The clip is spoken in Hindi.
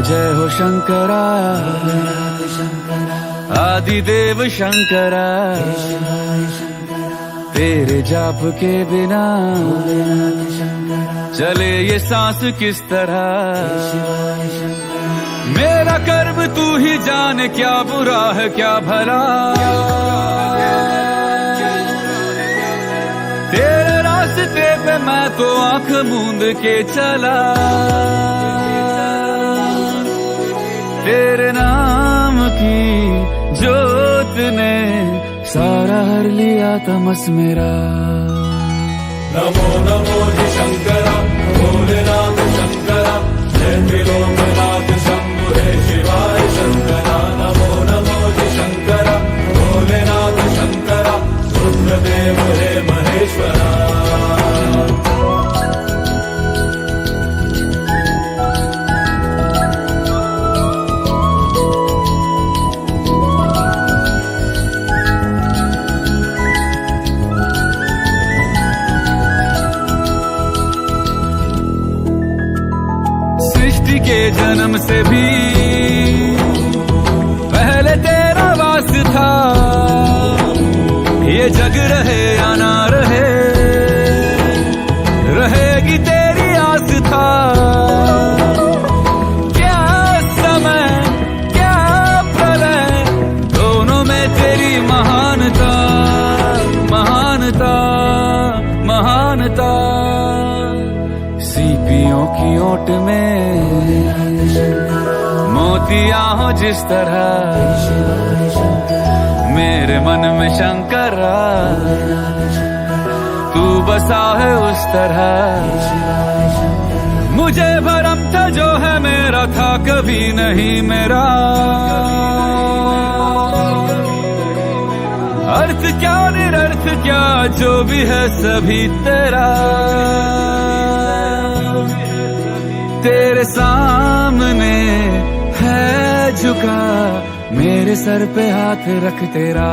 जय हो शंकरा आदिदेव शंकरा, तेरे जाप के बिना चले ये सांस किस तरह। मेरा कर्म तू ही जाने, क्या बुरा है क्या भला। तेरे रास्ते पे मैं तो आंख मूंद के चला, तेरे नाम की जोत ने सारा हर लिया तमस मेरा। नमो नमो जी शंकरा भोलेनाथ शंकरा, जय त्रिलोकनाथ शंभु हे शिवाय शंकरा। नमो नमो जी शंकरा भोलेनाथ शंकरा, रुद्रदेव हे महेश्वरा। सृष्टि के जन्म से भी पहले तेरा वास था, ये जग रहे या ना रहे, रहेगी तेरी आस था। क्या समय क्या प्रलय, दोनों में तेरी महानता महानता महानता। सीपियों की ओट में मोतिया हो जिस तरह, मेरे मन में शंकरा तू बसा है उस तरह। मुझे भरम था जो है मेरा था कभी नहीं मेरा, अर्थ क्या निरर्थ क्या जो भी है सभी तेरा। तेरे सामने है झुका, मेरे सर पे हाथ रख तेरा।